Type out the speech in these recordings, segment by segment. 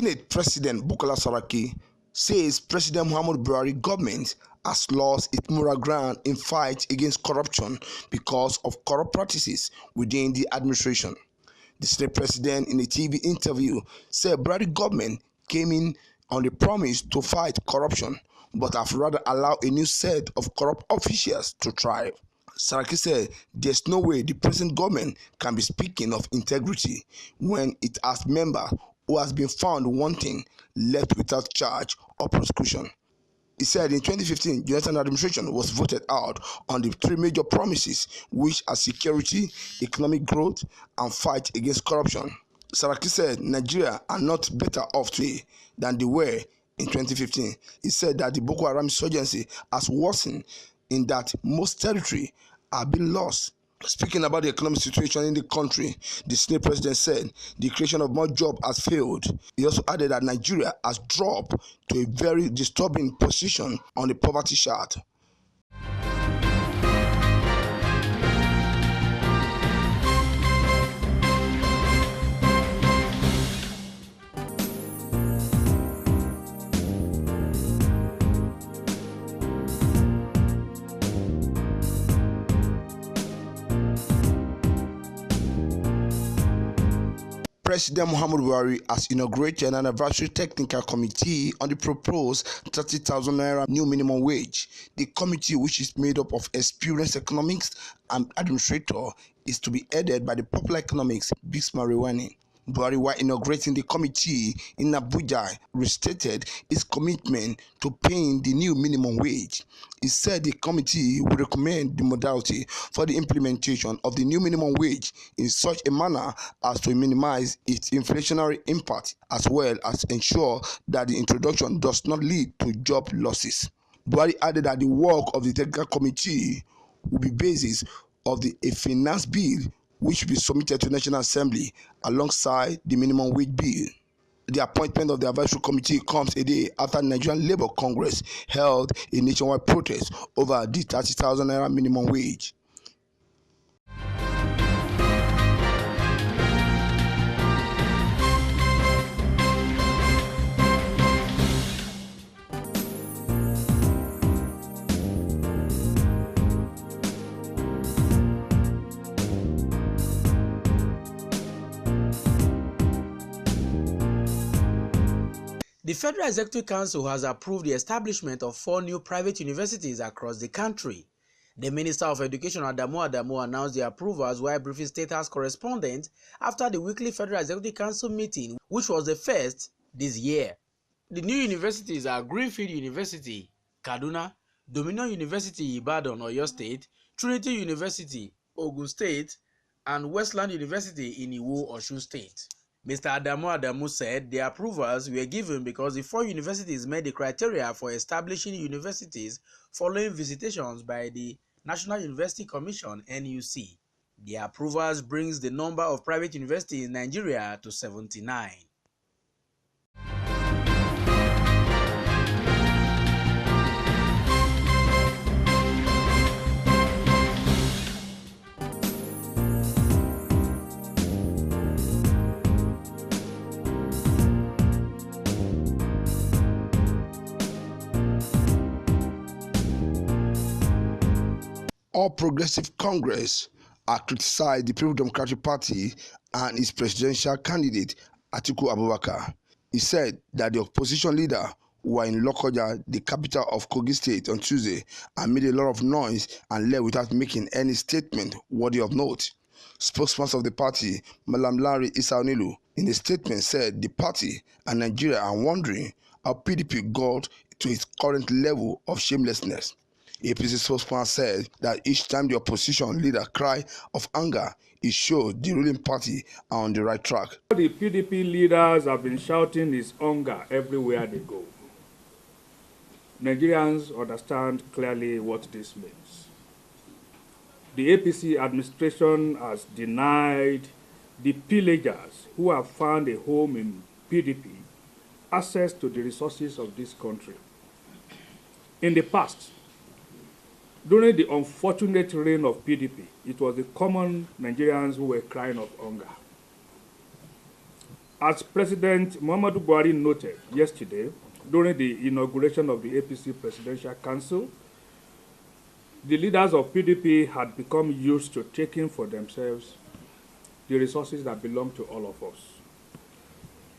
Senate President Bukola Saraki says President Muhammadu Buhari government has lost its moral ground in fight against corruption because of corrupt practices within the administration. The Senate President, in a TV interview, said Buhari government came in on the promise to fight corruption, but have rather allowed a new set of corrupt officials to thrive. Saraki said there's no way the present government can be speaking of integrity when it has members who has been found wanting left without charge or prosecution. He said in 2015, Jonathan administration was voted out on the three major promises, which are security, economic growth, and fight against corruption. Saraki said Nigeria are not better off today than they were in 2015. He said that the Boko Haram insurgency has worsened in that most territory are being lost. Speaking about the economic situation in the country, the Senate President said the creation of more jobs has failed. He also added that Nigeria has dropped to a very disturbing position on the poverty chart. President Muhammadu Buhari has inaugurated an anniversary technical committee on the proposed 30,000 naira new minimum wage. The committee, which is made up of experienced economists and administrators, is to be headed by the popular economist Bismarck Rewani. Buhari, while inaugurating the committee in Abuja, restated his commitment to paying the new minimum wage. He said the committee will recommend the modality for the implementation of the new minimum wage in such a manner as to minimize its inflationary impact, as well as ensure that the introduction does not lead to job losses. Buhari added that the work of the technical committee will be basis of a finance bill which will be submitted to the National Assembly alongside the minimum wage bill. The appointment of the advisory committee comes a day after the Nigerian Labour Congress held a nationwide protest over the 30,000 naira minimum wage. The Federal Executive Council has approved the establishment of 4 new private universities across the country. The Minister of Education, Adamu, announced the approvals while briefing State House correspondent after the weekly Federal Executive Council meeting, which was the first this year. The new universities are Greenfield University, Kaduna, Dominion University, Ibadan, Oyo State, Trinity University, Ogun State, and Westland University in Iwo, Osun State. Mr. Adamu said the approvals were given because the 4 universities met the criteria for establishing universities following visitations by the National University Commission (NUC). The approvals brings the number of private universities in Nigeria to 79. All Progressive Congress are criticized the People's Democratic Party and its presidential candidate Atiku Abubakar. He said that the opposition leader were in Lokoja, the capital of Kogi State, on Tuesday and made a lot of noise and left without making any statement worthy of note. Spokesperson of the party, Malam Larry Isaonilu, in a statement said the party and Nigeria are wondering how PDP got to its current level of shamelessness. APC spokesman said that each time the opposition leader cry of anger, it shows the ruling party are on the right track. The PDP leaders have been shouting his anger everywhere they go. Nigerians understand clearly what this means. The APC administration has denied the pillagers who have found a home in PDP access to the resources of this country. In the past, during the unfortunate reign of PDP, it was the common Nigerians who were crying of hunger. As President Muhammadu Buhari noted yesterday during the inauguration of the APC Presidential Council, the leaders of PDP had become used to taking for themselves the resources that belong to all of us.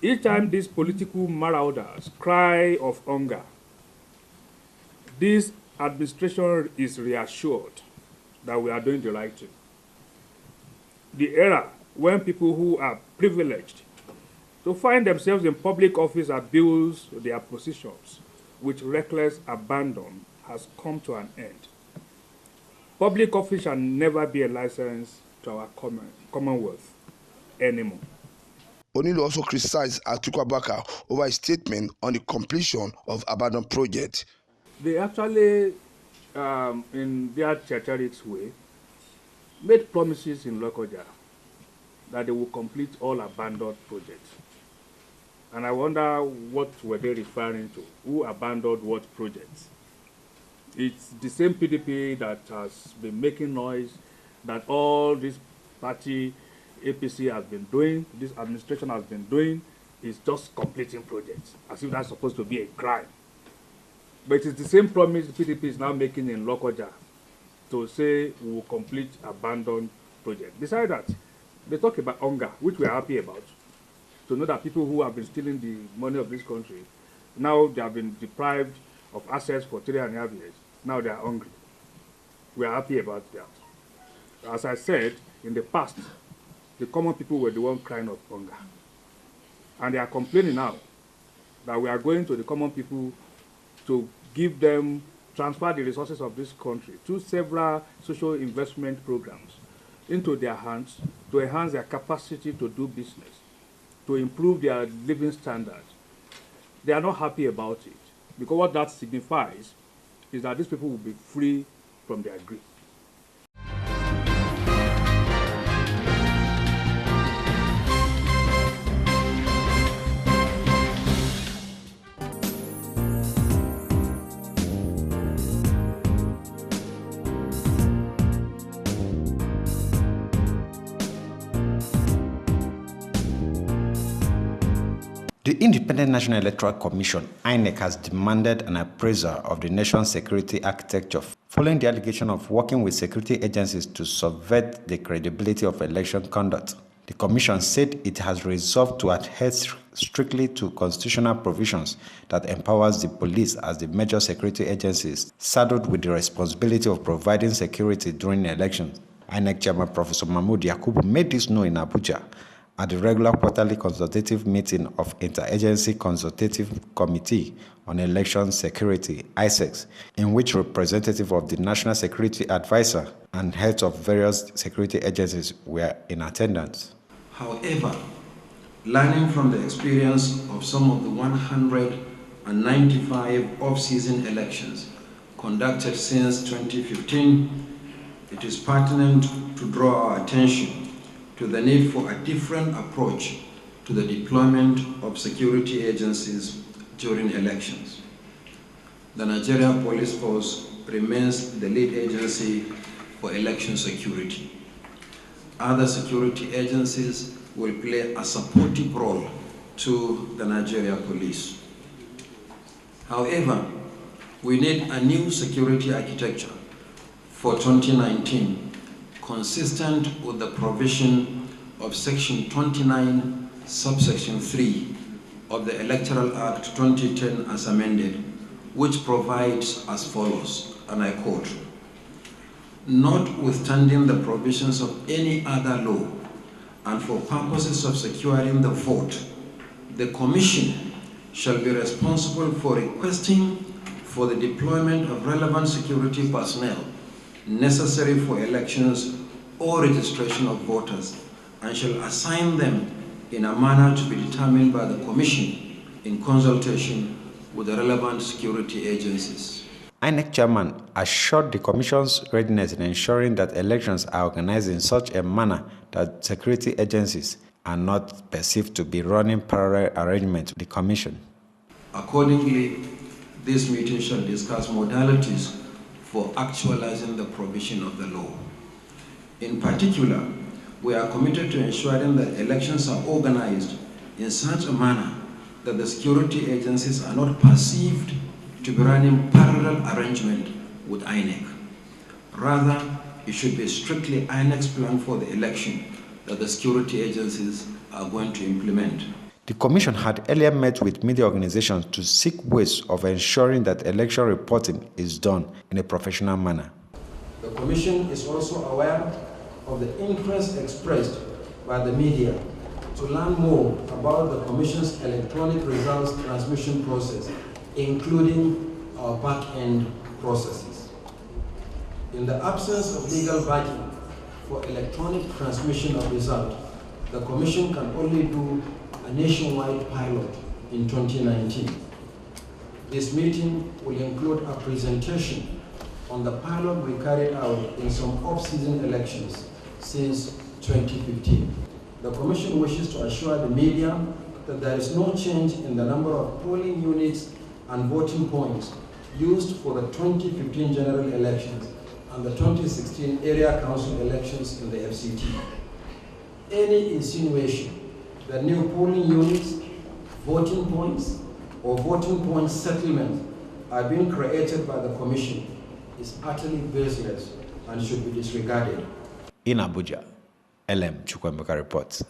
Each time these political marauders cry of hunger, this administration is reassured that we are doing the right thing. The era when people who are privileged to find themselves in public office abuse their positions with reckless abandon has come to an end. Public office shall never be a license to our commonwealth anymore. Onilu also criticized Atiku Abubakar over his statement on the completion of abandoned projects. They actually, in their theatric way, made promises in Lokoja that they will complete all abandoned projects. And I wonder what were they referring to? Who abandoned what projects? It's the same PDP that has been making noise that all this party APC has been doing, this administration has been doing, is just completing projects, as if that's supposed to be a crime. But it's the same promise the PDP is now making in Lokoja to say we will complete abandoned projects. Besides that, they talk about hunger, which we are happy about, to know that people who have been stealing the money of this country, now they have been deprived of access for 3.5 years. Now they are hungry. We are happy about that. As I said, in the past, the common people were the ones crying of hunger. And they are complaining now that we are going to the common people to give them, transfer the resources of this country to several social investment programs into their hands to enhance their capacity to do business, to improve their living standards. They are not happy about it, because what that signifies is that these people will be free from their grief. The Independent National Electoral Commission, INEC, has demanded an appraisal of the nation's security architecture following the allegation of working with security agencies to subvert the credibility of election conduct. The Commission said it has resolved to adhere strictly to constitutional provisions that empowers the police as the major security agencies saddled with the responsibility of providing security during elections. INEC Chairman Professor Mahmood Yakubu made this known in Abuja at the regular quarterly consultative meeting of Interagency Consultative Committee on Election Security, ISEC, in which representatives of the National Security Advisor and heads of various security agencies were in attendance. However, learning from the experience of some of the 195 off-season elections conducted since 2015, it is pertinent to draw our attention to the need for a different approach to the deployment of security agencies during elections. The Nigerian Police Force remains the lead agency for election security. Other security agencies will play a supportive role to the Nigeria Police. However, we need a new security architecture for 2019 consistent with the provision of Section 29, subsection 3 of the Electoral Act 2010 as amended, which provides as follows, and I quote, "Notwithstanding the provisions of any other law, and for purposes of securing the vote, the Commission shall be responsible for requesting for the deployment of relevant security personnel necessary for elections or registration of voters, and shall assign them in a manner to be determined by the Commission in consultation with the relevant security agencies." INEC chairman assured the Commission's readiness in ensuring that elections are organized in such a manner that security agencies are not perceived to be running parallel arrangements with the Commission. Accordingly, this meeting shall discuss modalities for actualizing the provision of the law. In particular, we are committed to ensuring that elections are organized in such a manner that the security agencies are not perceived to be running parallel arrangement with INEC. Rather, it should be strictly INEC's plan for the election that the security agencies are going to implement. The Commission had earlier met with media organizations to seek ways of ensuring that election reporting is done in a professional manner. The Commission is also aware of the interest expressed by the media to learn more about the Commission's electronic results transmission process, including our back-end processes. In the absence of legal backing for electronic transmission of results, the Commission can only do a nationwide pilot in 2019. This meeting will include a presentation on the pilot we carried out in some off-season elections since 2015. The Commission wishes to assure the media that there is no change in the number of polling units and voting points used for the 2015 general elections and the 2016 area council elections in the FCT. Any insinuation that new polling units, voting points, or voting point settlements are being created by the Commission is utterly baseless and should be disregarded. In Abuja, LM Chukwemeka reports.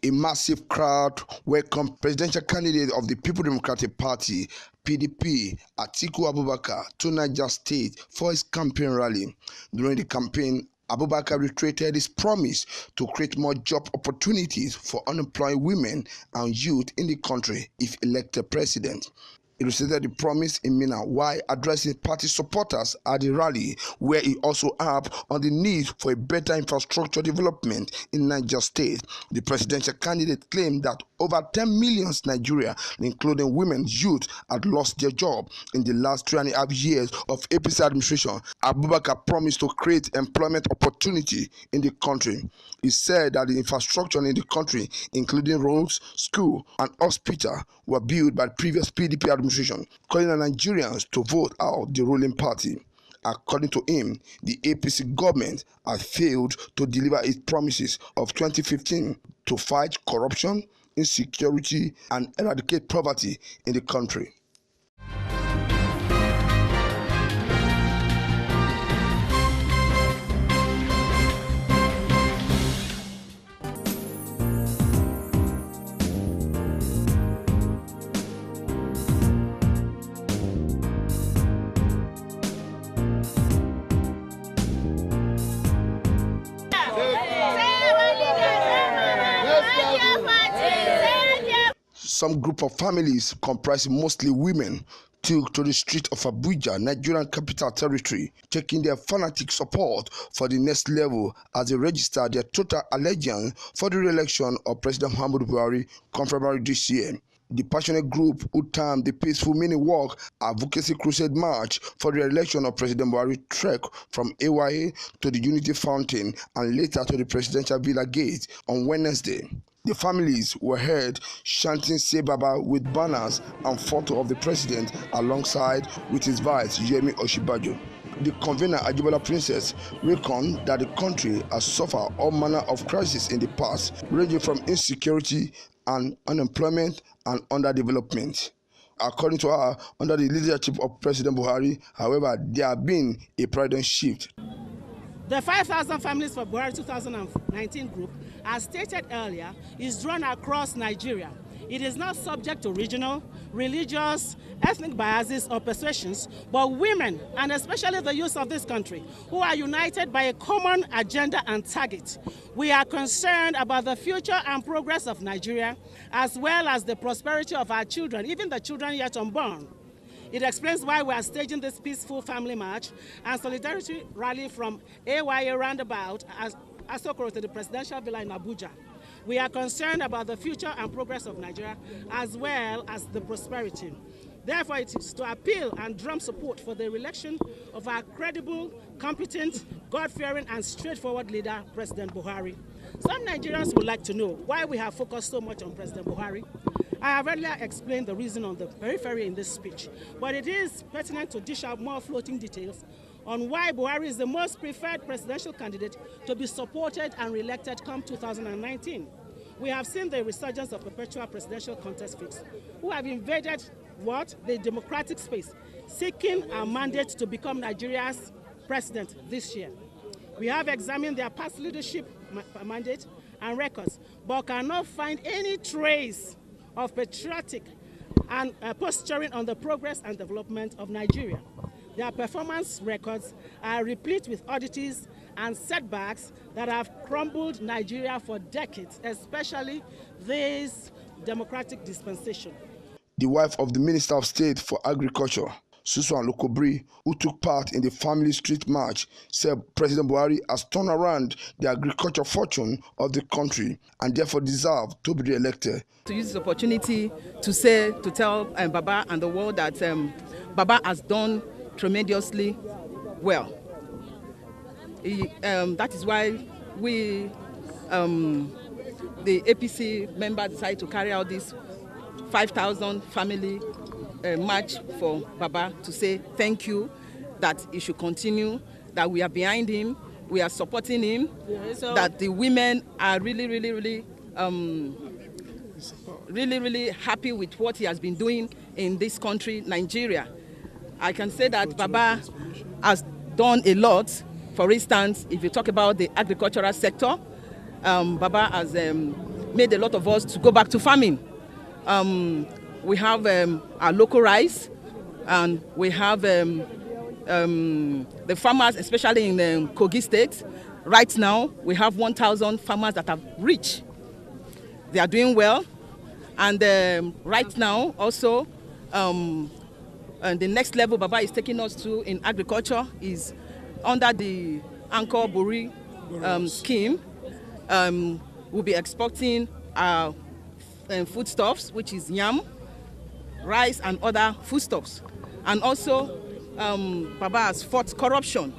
A massive crowd welcomed presidential candidate of the People Democratic Party, PDP, Atiku Abubakar, to Niger State for his campaign rally. During the campaign, Abubakar reiterated his promise to create more job opportunities for unemployed women and youth in the country if elected president. He recited the promise in Minna while addressing party supporters at the rally, where he also harped on the need for a better infrastructure development in Niger State. The presidential candidate claimed that over 10 million Nigerians, including women, youth, had lost their job in the last 3.5 years of APC administration. Abubakar promised to create employment opportunity in the country. He said that the infrastructure in the country, including roads, school, and hospital, were built by the previous PDP administration, calling on Nigerians to vote out the ruling party. According to him, the APC government has failed to deliver its promises of 2015 to fight corruption, insecurity, and eradicate poverty in the country. Some group of families, comprising mostly women, took to the streets of Abuja, Nigerian Capital Territory, taking their fanatic support for the next level as they registered their total allegiance for the re-election of President Muhammadu Buhari come February this year. The passionate group, who termed the Peaceful Mini Walk Advocacy Crusade March for the election of President Buhari, trek from AYA to the Unity Fountain and later to the Presidential Villa Gate on Wednesday. The families were heard chanting "Say Baba" with banners and photo of the president alongside with his vice Yemi Oshibajo. The convener, Ajibola Princess, reckoned that the country has suffered all manner of crises in the past, ranging from insecurity and unemployment and underdevelopment. According to her, under the leadership of President Buhari, however, there has been a paradigm shift. The 5,000 Families for Buhari 2019 group, as stated earlier, is drawn across Nigeria. It is not subject to regional, religious, ethnic biases or persuasions, but women, and especially the youth of this country, who are united by a common agenda and target. We are concerned about the future and progress of Nigeria, as well as the prosperity of our children, even the children yet unborn. It explains why we are staging this peaceful family march and solidarity rally from AYA roundabout as Asokoro to the Presidential Villa in Abuja. We are concerned about the future and progress of Nigeria, as well as the prosperity. Therefore, it is to appeal and drum support for the election of our credible, competent, God-fearing and straightforward leader, President Buhari. Some Nigerians would like to know why we have focused so much on President Buhari. I have earlier explained the reason on the periphery in this speech, but it is pertinent to dish out more floating details on why Buhari is the most preferred presidential candidate to be supported and re-elected come 2019. We have seen the resurgence of perpetual presidential contest freaks who have invaded the democratic space, seeking a mandate to become Nigeria's president this year. We have examined their past leadership mandate and records, but cannot find any trace of patriotic and posturing on the progress and development of Nigeria. Their performance records are replete with oddities and setbacks that have crumbled Nigeria for decades, especially this democratic dispensation. The wife of the Minister of State for Agriculture, Susan Lokobri, who took part in the Family Street March, said President Buhari has turned around the agriculture fortune of the country and therefore deserves to be re-elected. To use this opportunity to tell Baba and the world that Baba has done tremendously well. That is why we, the APC members, decided to carry out this 5,000 family march for Baba to say thank you, that he should continue, that we are behind him, we are supporting him, that the women are really happy with what he has been doing in this country, Nigeria. I can say that Baba has done a lot. For instance, if you talk about the agricultural sector, Baba has made a lot of us to go back to farming. We have our local rice, and we have the farmers, especially in Kogi State. Right now, we have 1,000 farmers that have reached. They are doing well. And right now, also, the next level Baba is taking us to in agriculture is under the Anchor Buri scheme. We'll be exporting our foodstuffs, which is yam, rice, and other foodstuffs. And also, Baba has fought corruption